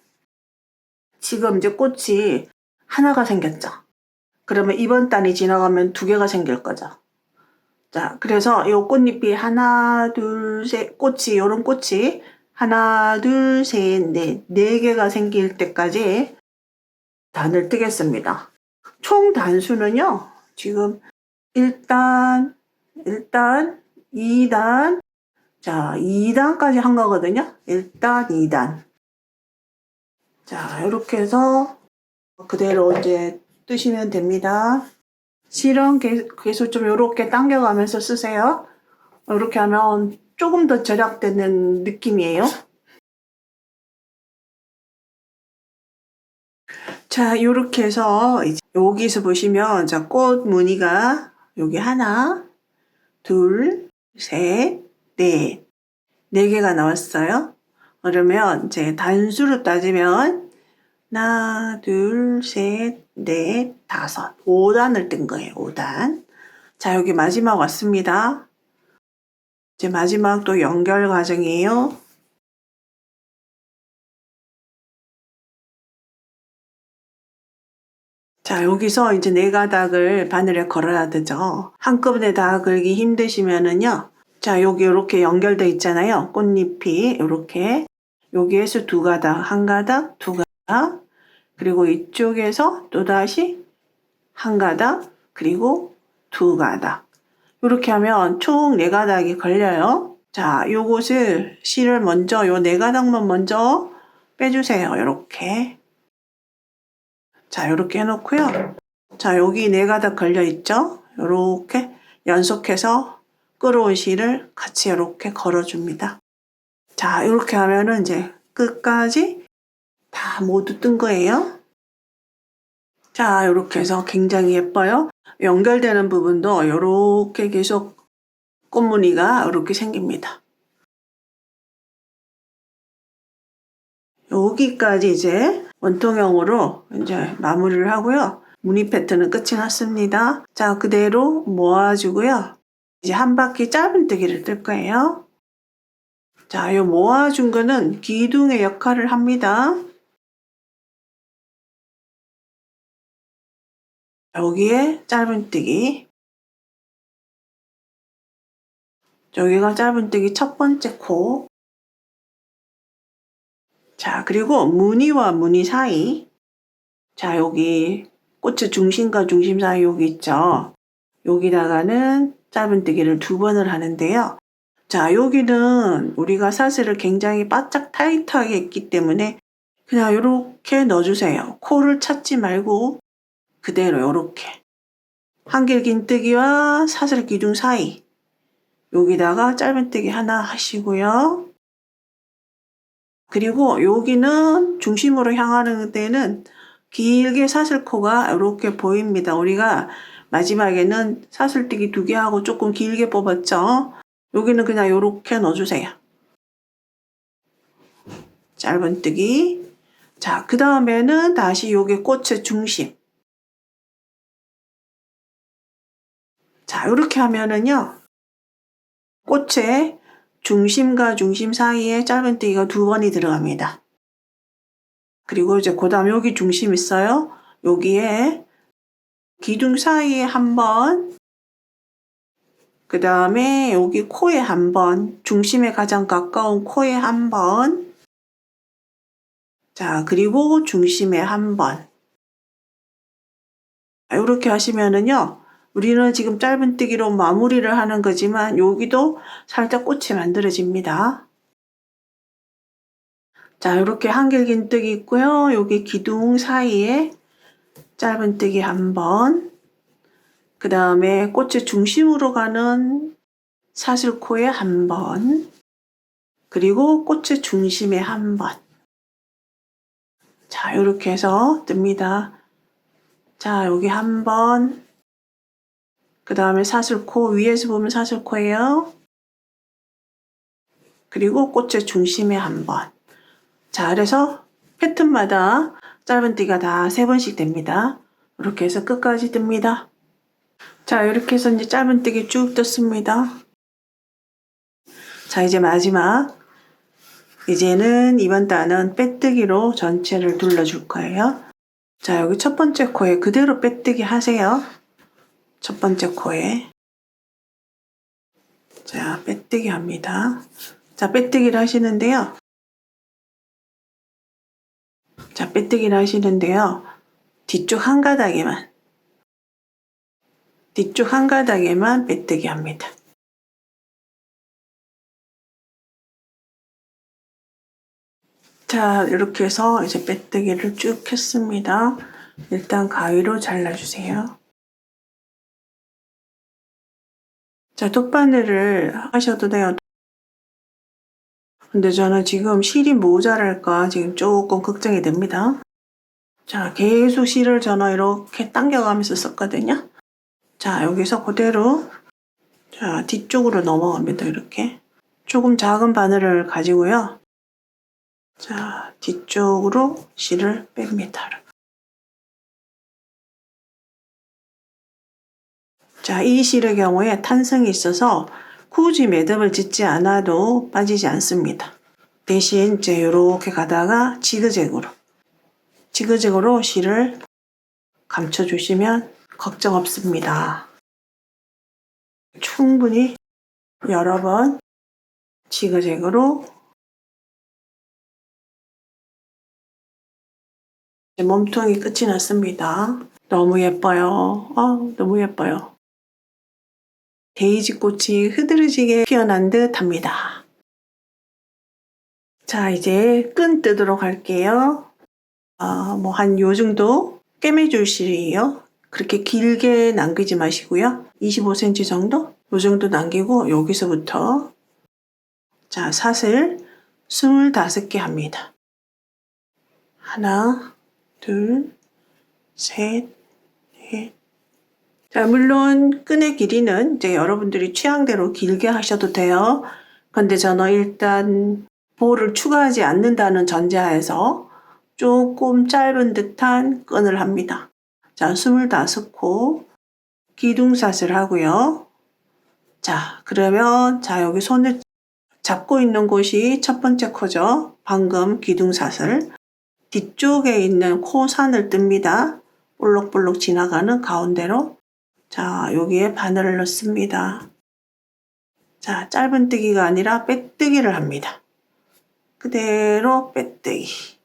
지금 이제 꽃이 하나가 생겼죠. 그러면 이번 단이 지나가면 2개가 생길 거죠. 자, 그래서 이 꽃잎이 하나, 둘, 셋, 꽃이, 요런 꽃이 하나, 둘, 셋, 넷, 4개가 생길 때까지 단을 뜨겠습니다. 총 단수는요, 지금 1단, 2단, 자, 2단까지 한 거거든요. 1단, 2단. 자, 이렇게 해서 그대로 이제 뜨시면 됩니다. 실은 계속 좀 이렇게 당겨가면서 쓰세요. 이렇게 하면 조금 더 절약되는 느낌이에요. 자, 이렇게 해서 이제 여기서 보시면 자, 꽃 무늬가 여기 하나, 둘, 셋, 넷, 4개가 나왔어요. 그러면 이제 단수로 따지면 하나, 둘, 셋, 넷, 5, 5단을 뜬 거예요. 5단. 자, 여기 마지막 왔습니다. 이제 마지막 또 연결 과정이에요. 자, 여기서 이제 4가닥을 바늘에 걸어야 되죠. 한꺼번에 다 걸기 힘드시면은요. 자, 여기 이렇게 연결돼 있잖아요. 꽃잎이 이렇게. 여기에서 2가닥, 1가닥, 2가닥. 그리고 이쪽에서 또다시 1가닥, 그리고 2가닥. 이렇게 하면 총 4가닥이 걸려요. 자, 요것을 실을 먼저, 요 4가닥만 먼저 빼주세요. 이렇게. 자, 이렇게 해놓고요. 자, 여기 4가닥 걸려있죠? 이렇게 연속해서 끌어온 실을 같이 이렇게 걸어줍니다. 자, 이렇게 하면은 이제 끝까지 다 모두 뜬 거예요. 자, 이렇게 해서 굉장히 예뻐요. 연결되는 부분도 이렇게 계속 꽃무늬가 이렇게 생깁니다. 여기까지 이제 원통형으로 이제 마무리를 하고요. 무늬 패턴은 끝이 났습니다. 자, 그대로 모아주고요. 이제 한 바퀴 짧은뜨기를 뜰 거예요. 자, 이 모아준 거는 기둥의 역할을 합니다. 여기에 짧은뜨기. 여기가 짧은뜨기 첫 번째 코. 자, 그리고 무늬와 무늬 사이. 자, 여기 꽃의 중심과 중심 사이 여기 있죠. 여기다가는 짧은뜨기를 2번을 하는데요. 자, 여기는 우리가 사슬을 굉장히 바짝 타이트하게 했기 때문에 그냥 이렇게 넣어주세요. 코를 찾지 말고 그대로 이렇게. 한길긴뜨기와 사슬 기둥 사이. 여기다가 짧은뜨기 하나 하시고요. 그리고 여기는 중심으로 향하는 데는 길게 사슬코가 이렇게 보입니다. 우리가 마지막에는 사슬뜨기 2개 하고 조금 길게 뽑았죠. 여기는 그냥 이렇게 넣어주세요. 짧은뜨기. 자, 그 다음에는 다시 여기 꽃의 중심. 자, 이렇게 하면은요. 꽃의 중심과 중심 사이에 짧은뜨기가 2번이 들어갑니다. 그리고 이제 그 다음 여기 중심 있어요. 여기에 기둥 사이에 1번, 그 다음에 여기 코에 한 번, 중심에 가장 가까운 코에 한 번. 자, 그리고 중심에 한 번. 이렇게 하시면은요, 우리는 지금 짧은뜨기로 마무리를 하는 거지만 여기도 살짝 꽃이 만들어집니다. 자, 이렇게 한길긴뜨기 있고요. 여기 기둥 사이에 짧은뜨기 한 번. 그 다음에 꽃의 중심으로 가는 사슬코에 한 번. 그리고 꽃의 중심에 한 번. 자, 이렇게 해서 뜹니다. 자, 여기 한 번. 그 다음에 사슬코, 위에서 보면 사슬코예요. 그리고 꽃의 중심에 한 번. 자, 그래서 패턴마다 짧은뜨기가 다 3번씩 됩니다. 이렇게 해서 끝까지 뜹니다. 자, 이렇게 해서 이제 짧은뜨기 쭉 떴습니다. 자, 이제 마지막. 이제는 이번 단은 빼뜨기로 전체를 둘러줄 거예요. 자, 여기 첫 번째 코에 그대로 빼뜨기 하세요. 첫 번째 코에. 자, 빼뜨기 합니다. 자, 빼뜨기를 하시는데요. 자, 빼뜨기를 하시는데요. 뒤쪽 한 가닥에만 빼뜨기 합니다. 자, 이렇게 해서 이제 빼뜨기를 쭉 했습니다. 일단 가위로 잘라주세요. 자, 돗바늘을 하셔도 돼요. 근데 저는 지금 실이 모자랄까 지금 조금 걱정이 됩니다. 자, 계속 실을 저는 이렇게 당겨가면서 썼거든요. 자, 여기서 그대로 자, 뒤쪽으로 넘어갑니다. 이렇게. 조금 작은 바늘을 가지고요. 자, 뒤쪽으로 실을 뺍니다. 자, 이 실의 경우에 탄성이 있어서 굳이 매듭을 짓지 않아도 빠지지 않습니다. 대신 이제 이렇게 가다가 지그재그로 실을 감춰주시면 걱정 없습니다. 충분히 여러 번 지그재그로 몸통이 끝이 났습니다. 너무 예뻐요. 너무 예뻐요. 데이지 꽃이 흐드러지게 피어난 듯 합니다. 자, 이제 끈 뜨도록 할게요. 뭐 한 요 정도 꿰매줄 실이에요. 그렇게 길게 남기지 마시고요. 25cm 정도? 요 정도 남기고 여기서부터 자, 사슬 25개 합니다. 하나, 둘, 셋, 넷. 자, 물론 끈의 길이는 이제 여러분들이 취향대로 길게 하셔도 돼요. 근데 저는 일단 볼을 추가하지 않는다는 전제하에서 조금 짧은 듯한 끈을 합니다. 자, 25코 기둥사슬 하고요. 자, 그러면 자, 여기 손을 잡고 있는 곳이 첫 번째 코죠. 방금 기둥사슬. 뒤쪽에 있는 코산을 뜹니다. 볼록볼록 지나가는 가운데로. 자, 여기에 바늘을 넣습니다. 자, 짧은뜨기가 아니라 빼뜨기를 합니다. 그대로 빼뜨기.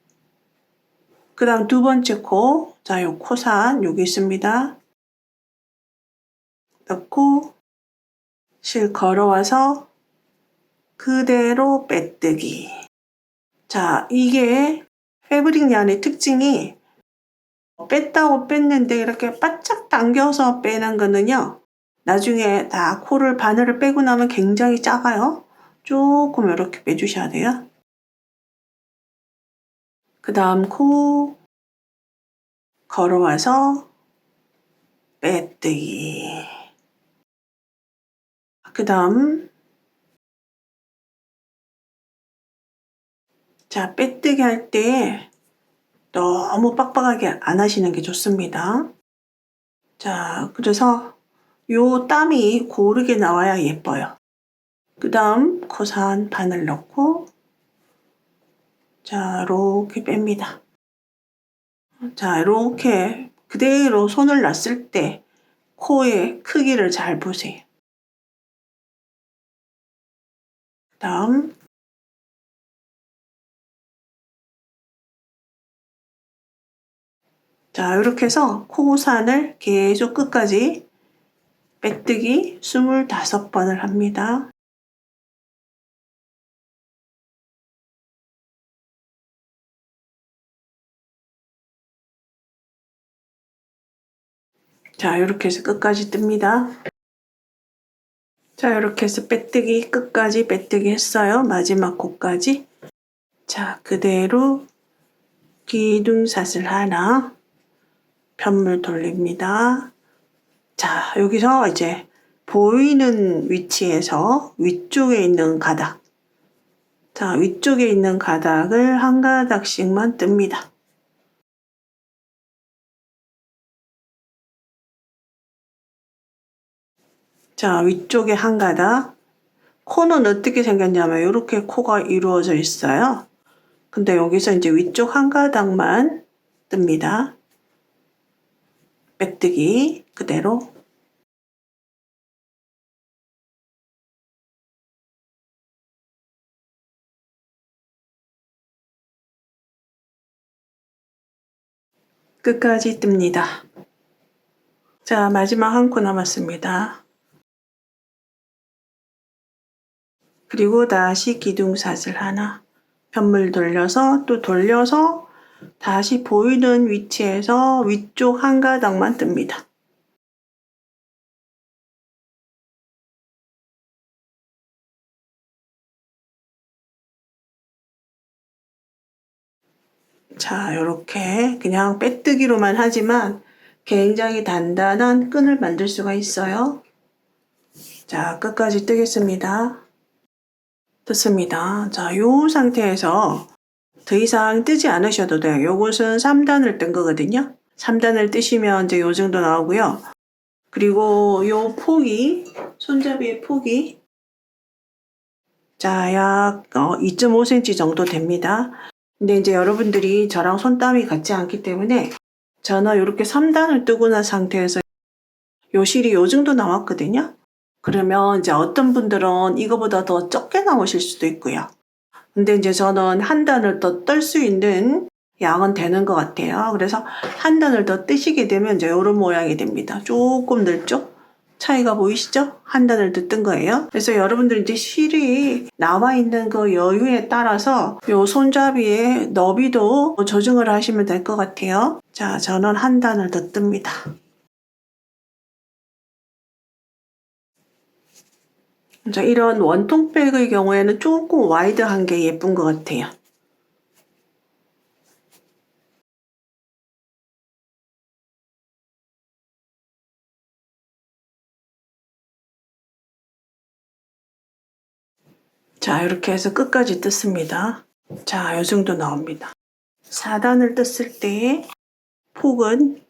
그 다음 두 번째 코. 자, 요 코산 여기 있습니다. 넣고 실 걸어와서 그대로 빼뜨기. 자, 이게 패브릭 yarn의 특징이 뺐다고 뺐는데 이렇게 바짝 당겨서 빼는 거는요. 나중에 다 코를 바늘을 빼고 나면 굉장히 작아요. 조금 이렇게 빼주셔야 돼요. 그 다음 코 걸어와서 빼뜨기. 그 다음 자, 빼뜨기 할 때 너무 빡빡하게 안 하시는 게 좋습니다. 자, 그래서 요 땀이 고르게 나와야 예뻐요. 그 다음 코산 바늘 넣고 자, 이렇게 뺍니다. 자, 이렇게 그대로 손을 놨을 때 코의 크기를 잘 보세요. 다음 자 이렇게 해서 코산을 계속 끝까지 빼뜨기 25번을 합니다. 자 이렇게 해서 끝까지 뜹니다. 자 이렇게 해서 빼뜨기 끝까지 빼뜨기 했어요. 마지막 코까지. 자 그대로 기둥샷을 하나 편물 돌립니다. 자 여기서 이제 보이는 위치에서 위쪽에 있는 가닥 자 위쪽에 있는 가닥을 한 가닥씩만 뜹니다. 자 위쪽에 한 가닥 코는 어떻게 생겼냐면 이렇게 코가 이루어져 있어요. 근데 여기서 이제 위쪽 한 가닥만 뜹니다. 빼뜨기 그대로 끝까지 뜹니다. 자 마지막 한 코 남았습니다. 그리고 다시 기둥샷을 하나 편물 돌려서 또 돌려서 다시 보이는 위치에서 위쪽 한 가닥만 뜹니다. 자 이렇게 그냥 빼뜨기로만 하지만 굉장히 단단한 끈을 만들 수가 있어요. 자 끝까지 뜨겠습니다. 떴습니다. 자, 요 상태에서 더 이상 뜨지 않으셔도 돼요. 요것은 3단을 뜬 거거든요. 3단을 뜨시면 이제 요 정도 나오고요. 그리고 요 폭이, 손잡이의 폭이 자, 약 2.5cm 정도 됩니다. 근데 이제 여러분들이 저랑 손땀이 같지 않기 때문에 저는 이렇게 3단을 뜨고 난 상태에서 요 실이 요 정도 나왔거든요. 그러면 이제 어떤 분들은 이거보다 더 적게 나오실 수도 있고요. 근데 이제 저는 한 단을 더 뜰 수 있는 양은 되는 것 같아요. 그래서 한 단을 더 뜨시게 되면 이제 이런 모양이 됩니다. 조금 넓죠? 차이가 보이시죠? 한 단을 더 뜬 거예요. 그래서 여러분들 이제 실이 나와 있는 그 여유에 따라서 요 손잡이의 너비도 조정을 하시면 될 것 같아요. 자, 저는 한 단을 더 뜹니다. 자, 이런 원통백의 경우에는 조금 와이드한 게 예쁜 것 같아요. 자 이렇게 해서 끝까지 뜯습니다. 자, 이 정도 나옵니다. 4단을 떴을 때 폭은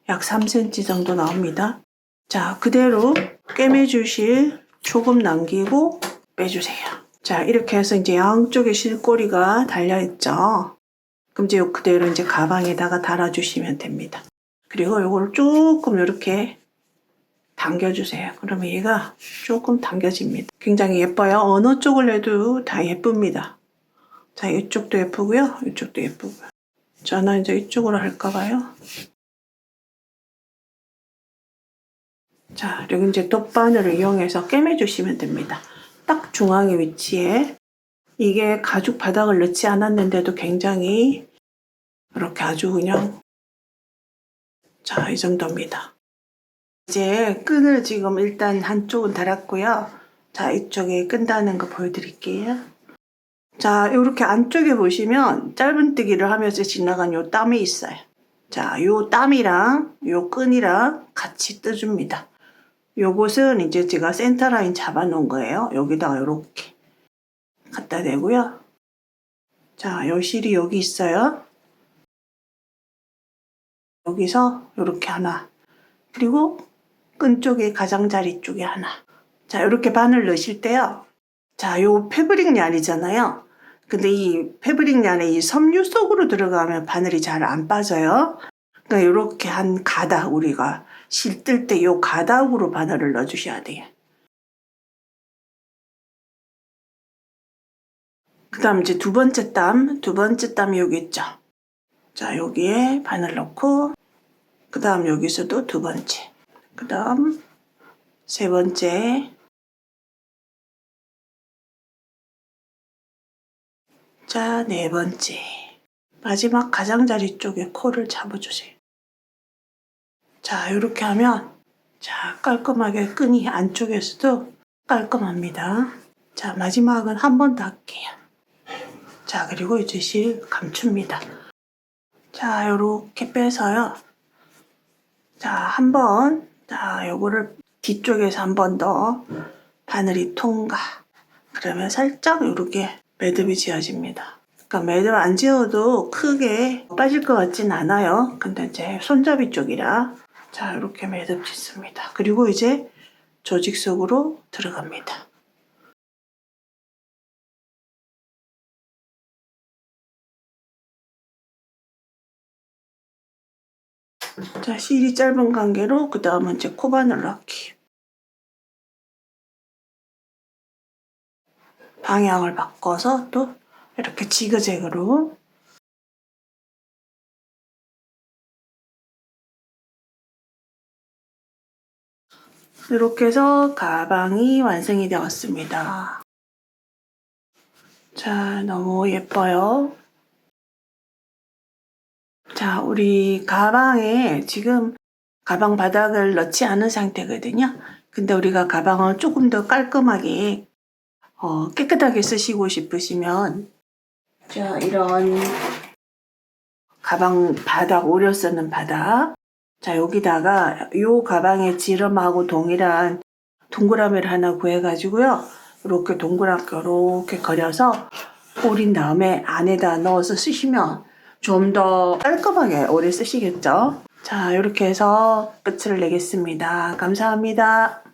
약 3cm 정도 나옵니다. 자, 그대로 꿰매주실 조금 남기고 빼주세요. 자, 이렇게 해서 이제 양쪽에 실꼬리가 달려있죠. 그럼 이제 그대로 이제 가방에다가 달아주시면 됩니다. 그리고 이걸 조금 이렇게 당겨주세요. 그러면 얘가 조금 당겨집니다. 굉장히 예뻐요. 어느 쪽을 해도 다 예쁩니다. 자, 이쪽도 예쁘고요. 이쪽도 예쁘고요. 저는 이제 이쪽으로 할까봐요. 자, 그리고 이제 돗바늘을 이용해서 꿰매주시면 됩니다. 딱 중앙의 위치에 이게 가죽 바닥을 넣지 않았는데도 굉장히 이렇게 아주 그냥 자, 이 정도입니다. 이제 끈을 지금 일단 한쪽은 달았고요. 자, 이쪽에 끈다는 거 보여드릴게요. 자, 이렇게 안쪽에 보시면 짧은뜨기를 하면서 지나간 요 땀이 있어요. 자, 요 땀이랑 요 끈이랑 같이 떠줍니다. 요것은 이제 제가 센터 라인 잡아 놓은 거예요. 여기다가 이렇게 갖다 대고요. 자, 요 실이 여기 있어요. 여기서 이렇게 하나. 그리고 끈 쪽에 가장자리 쪽에 하나. 자, 이렇게 바늘 넣으실 때요. 자, 요 패브릭 얀이잖아요. 근데 이 패브릭 얀에 이 섬유 속으로 들어가면 바늘이 잘 안 빠져요. 그러니까 이렇게 한 가닥 우리가 실 뜰 때 요 가닥으로 바늘을 넣어주셔야 돼요. 그 다음 이제 두 번째 땀이 여기 있죠. 자, 여기에 바늘 넣고, 그 다음 여기서도 두 번째, 그 다음 세 번째, 자, 네 번째. 마지막 가장자리 쪽에 코를 잡아주세요. 자, 이렇게 하면, 자, 깔끔하게 끈이 안쪽에서도 깔끔합니다. 자, 마지막은 한 번 더 할게요. 자, 그리고 이제 실 감춥니다. 자, 요렇게 빼서요. 자, 한 번, 자, 요거를 뒤쪽에서 한 번 더 바늘이 통과. 그러면 살짝 요렇게 매듭이 지어집니다. 그러니까 매듭 안 지어도 크게 빠질 것 같진 않아요. 근데 이제 손잡이 쪽이라. 자, 이렇게 매듭 짓습니다. 그리고 이제 조직 속으로 들어갑니다. 자, 실이 짧은 관계로 그 다음은 이제 코바늘 넣기. 방향을 바꿔서 또 이렇게 지그재그로. 이렇게 해서 가방이 완성이 되었습니다. 자, 너무 예뻐요. 자, 우리 가방에 지금 가방 바닥을 넣지 않은 상태거든요. 근데 우리가 가방을 조금 더 깔끔하게 깨끗하게 쓰시고 싶으시면 자, 이런 가방 바닥, 오려 쓰는 바닥. 자, 여기다가 요 가방의 지름하고 동일한 동그라미를 하나 구해가지고요. 이렇게 동그랗게 이렇게 그려서 오린 다음에 안에다 넣어서 쓰시면 좀 더 깔끔하게 오래 쓰시겠죠. 자, 이렇게 해서 끝을 내겠습니다. 감사합니다.